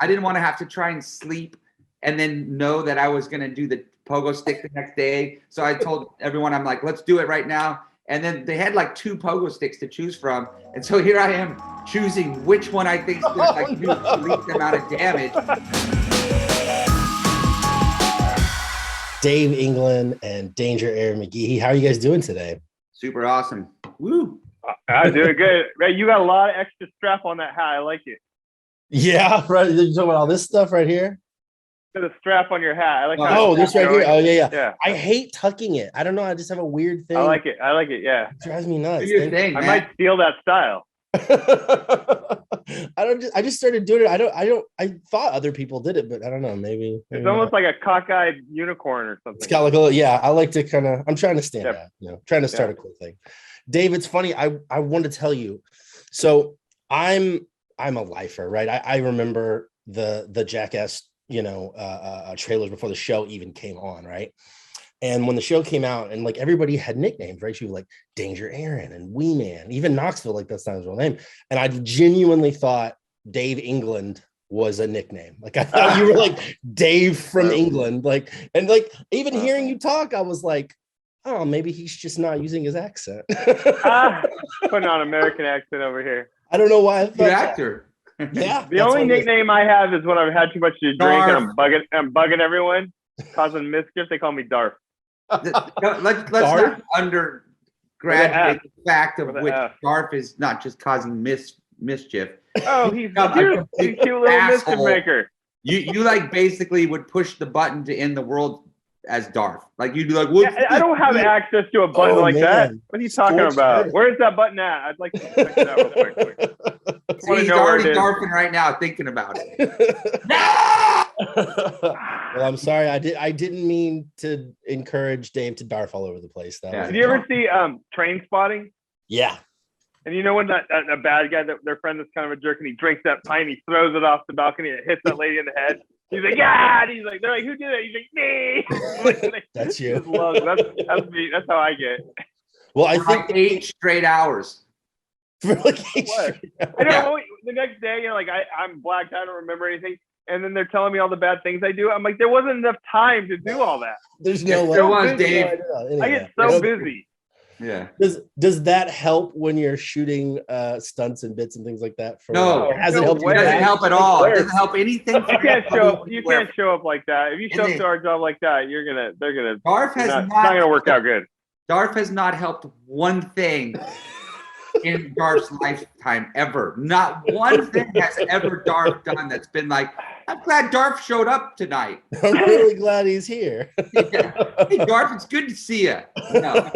I didn't want to have to try and sleep and then know that I was going to do the pogo stick the next day. So I told everyone, I'm like, let's do it right now. And then they had like 2 pogo sticks to choose from. And so here I am choosing which one I think is going to do the least amount of damage. Dave England and Danger Ehren McGhehey. How are you guys doing today? Super awesome. Woo. I'm doing good. Right, you got a lot of extra strap on that hat. I like it. Yeah, right. You're talking about all this stuff right here? The strap on your hat. I like. Oh, this right here. Oh, yeah. I hate tucking it. I don't know. I just have a weird thing. I like it. Yeah. It drives me nuts. Do your thing, I might steal that style. I just started doing it. I thought other people did it, but I don't know. Maybe it's almost like a cockeyed unicorn or something. It's got like I like to kind of. I'm trying to stand out. Trying to start a cool thing. Dave, it's funny. I wanted to tell you. So I'm a lifer, right? I remember the Jackass, trailers before the show even came on, right? And when the show came out, and like everybody had nicknames, right? She was like Danger Ehren and Wee Man, even Knoxville, like that's not his real name. And I genuinely thought Dave England was a nickname. Like I thought you were like Dave from England. Like, and like even hearing you talk, I was like, oh, maybe he's just not using his accent. Putting on American accent over here. I don't know why I thought good actor. Yeah. The only nickname I have is when I've had too much to drink and I'm bugging everyone, causing mischief. They call me Darth. Let's not undergraduate the fact of which Darth is not just causing mischief. Oh, he's a cute little mischief maker. You like basically would push the button to end the world as Darth. Like you'd be like, I don't have access to a button like that. What are you talking about? Where's that button at? I'd like to check that out real quick. See, he's already Darthing right now thinking about it. Well, I'm sorry. I didn't mean to encourage Dave to Darth all over the place. Did you ever see Train Spotting? Yeah. And you know when a bad guy, their friend is kind of a jerk, and he drinks that pint, he throws it off the balcony, and it hits that lady in the head. He's like, yeah. And he's like, they're like, who did it? He's like, me. That's you. That's me. That's how I get. Well, I think like 8 straight hours. For like 8 straight hours. I don't know. The next day, I'm blacked. I don't remember anything. And then they're telling me all the bad things I do. I'm like, there wasn't enough time to do all that. There's no way. There was, Dave. I get so busy. Yeah. Does that help when you're shooting stunts and bits and things like that? No, it hasn't helped. It doesn't help at all. It doesn't help anything. You can't show up like that. If you show up to our job like that, they're gonna. Darth has not gonna work out good. Darth has not helped one thing in Darth's lifetime ever. Not one thing has ever Darth done that's been like, I'm glad Darth showed up tonight. I'm really glad he's here. Yeah. Hey, Darth, it's good to see you. No.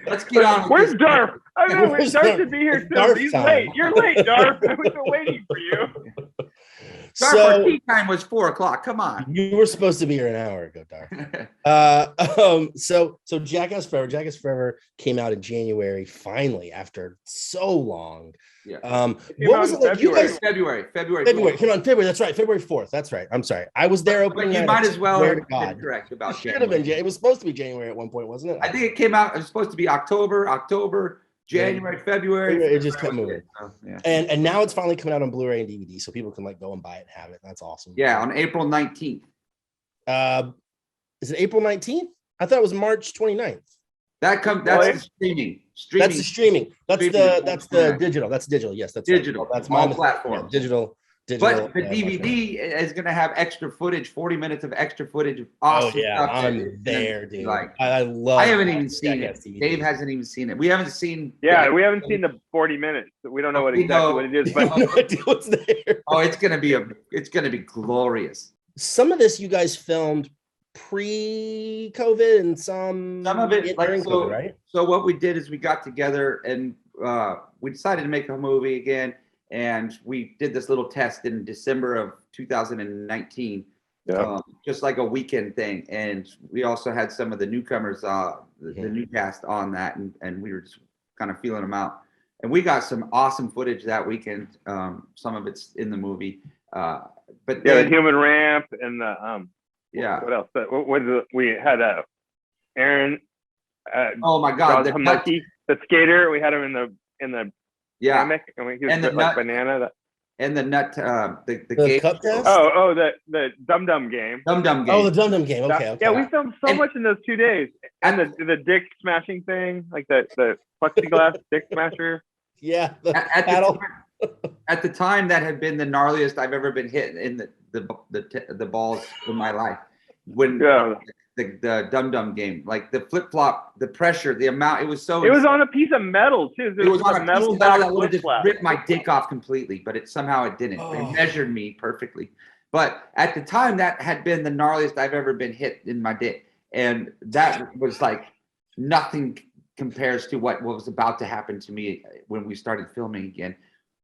Let's get on. Where's Darth? I know Darth should be here soon. He's late. You're late, Darth. We've been waiting for you. Darth, our tea time was 4:00. Come on. You were supposed to be here an hour ago, Darth. So Jackass Forever came out in January, finally, after so long. Yeah. What was it like? You guys February. Come on, February. That's right. February 4th. That's right. I'm sorry. I was there opening. But you might as well have been correct about it. Should have been. It was supposed to be January at one point, wasn't it? I think it came out. It was supposed to be October, January, February. It just kept moving. So, yeah. And now it's finally coming out on Blu-ray and DVD, so people can like go and buy it and have it. That's awesome. Yeah, on April 19th. Is it April 19th? I thought it was March 29th. That's the streaming. That's the streaming. That's the digital. That's digital. Yes, that's digital. Right. That's my platform. Yeah, digital. But the DVD is going to have extra footage, 40 minutes of extra footage. Awesome stuff. I'm there, dude. Like, I love. I haven't even seen it. Dave hasn't even seen it. We haven't seen. Yeah, we haven't seen the 40 minutes. We don't know what it is. But no idea what's there. Oh, it's gonna be glorious. Some of this you guys filmed pre-COVID and some of it during COVID, right? So what we did is we got together and we decided to make a movie again, and we did this little test in December of 2019, just like a weekend thing. And we also had some of the newcomers, the new cast on that, and we were just kind of feeling them out. And we got some awesome footage that weekend. Some of it's in the movie, but the human ramp and the what else? We had Ehren. Oh my God, the monkey, the skater. We had him in the hammock, and he was like banana. and the nut the game cup test. The Dum Dum game. Dum Dum game. Oh, the Dum Dum game. Okay. Yeah, we filmed so much in those 2 days, and the dick smashing thing, like the plexiglass dick smasher. Yeah, at the time, that had been the gnarliest I've ever been hit in the balls in my life. When the Dum Dum game, like the flip flop, the pressure, the amount, it was on a piece of metal too. It was on a metal that would have just ripped my dick off completely, but somehow it didn't. Oh. It measured me perfectly. But at the time, that had been the gnarliest I've ever been hit in my dick, and that was like nothing compares to what was about to happen to me when we started filming again.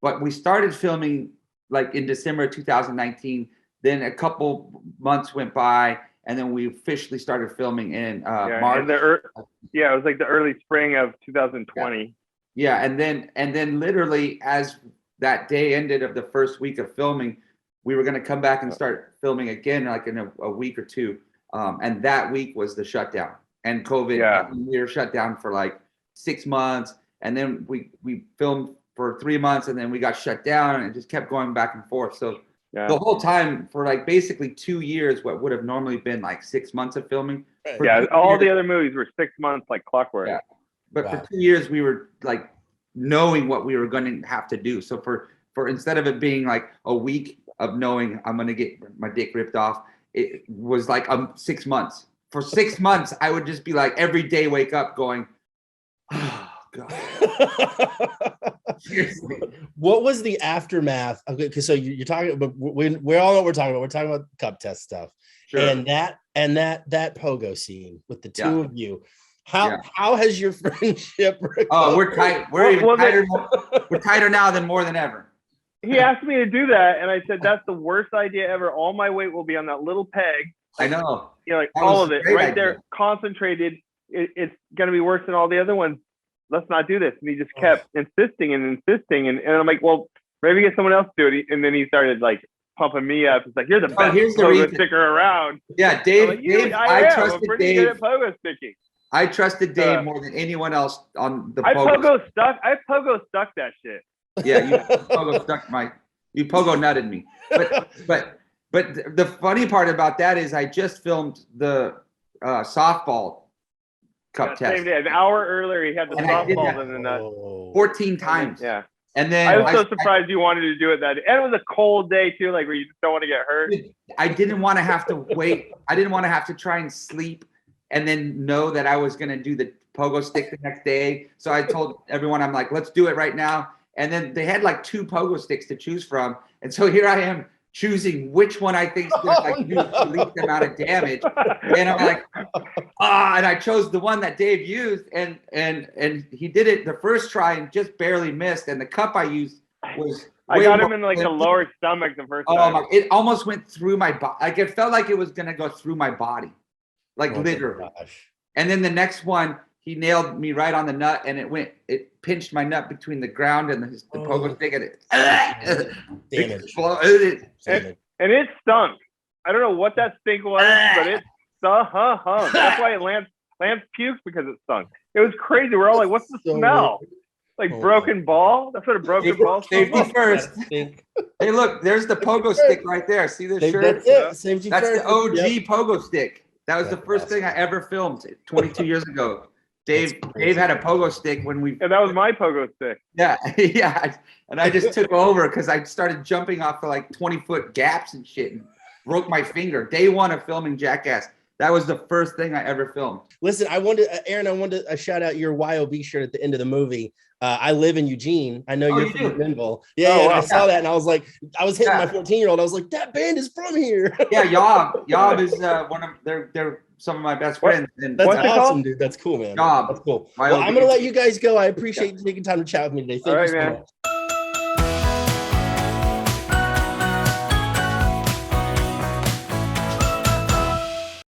But we started filming like in December 2019. Then a couple months went by, and then we officially started filming in March. It was like the early spring of 2020. Yeah, and then literally as that day ended of the first week of filming, we were going to come back and start filming again, like in a week or two. And that week was the shutdown and COVID. Yeah. We were shut down for like 6 months, and then we filmed for 3 months, and then we got shut down, and it just kept going back and forth. So the whole time for like basically 2 years, what would have normally been like 6 months of filming. All the other movies were 6 months, like clockwork. Yeah. But for 2 years, we were like knowing what we were going to have to do. So for instead of it being like a week of knowing I'm going to get my dick ripped off, it was like 6 months. For 6 months, I would just be like every day wake up going, oh God. Seriously. What was the aftermath? Okay, because so you're talking, but we all know what we're talking about. We're talking about cup test stuff, sure. and that pogo scene with the two of you. How has your friendship recovered? Oh, we're tight. We're even tighter. We're tighter now than more than ever. He asked me to do that, and I said that's the worst idea ever. All my weight will be on that little peg. I know. You know, like all of it right there, concentrated. It's going to be worse than all the other ones. Let's not do this. And he just kept insisting, and I'm like, well, maybe get someone else to do it. And then he started like pumping me up. It's like, you're the best pogo sticker around. Yeah, Dave. Like, I trusted I'm pretty good at pogo sticking. I trusted Dave more than anyone else on the pogo. I pogo stuck that shit. Yeah, you pogo nutted me. But the funny part about that is I just filmed the softball cup test. Same day, an hour earlier, he had the softball in the nut. 14 times. Yeah. And then I was so surprised you wanted to do it that day. And it was a cold day too, like where you just don't want to get hurt. I didn't want to have to wait. I didn't want to have to try and sleep and then know that I was going to do the pogo stick the next day. So I told everyone, I'm like, let's do it right now. And then they had like 2 pogo sticks to choose from. And so here I am choosing which one I think is going to do the least amount of damage. And I'm like, and I chose the one that Dave used, and he did it the first try and just barely missed. And the cup I used was I got him in like the lower stomach the first time. Oh, it almost went through my body. Like it felt like it was going to go through my body, like literally. And then the next one, he nailed me right on the nut, and it pinched my nut between the ground and the pogo stick, and it exploded. And it stunk. I don't know what that stink was, but it stunk. That's why Lance puked, because it stunk. It was crazy. We're all like, what's the smell? Like broken ball? That's what a broken ball smells like. Safety first. Hey, look, there's the pogo stick right there. See the shirt? That's it. That's the OG pogo stick. That was the first thing I ever filmed 22 years ago. Dave had a pogo stick when we. And that was my pogo stick. Yeah, yeah. And I just took over because I started jumping off of like 20-foot gaps and shit and broke my finger. Day 1 of filming Jackass. That was the first thing I ever filmed. Listen, Ehren, I wanted to shout out your YOB shirt at the end of the movie. I live in Eugene. I know you're from Greenville. Yeah, wow. I saw that, and I was like, I was hitting my 14-year-old. I was like, that band is from here. Yeah, Yob is one of they're some of my best friends. And that's awesome, dude. That's cool, man. Yob. That's cool. Well, I'm gonna let you guys go. I appreciate you taking time to chat with me today. Thank you so much.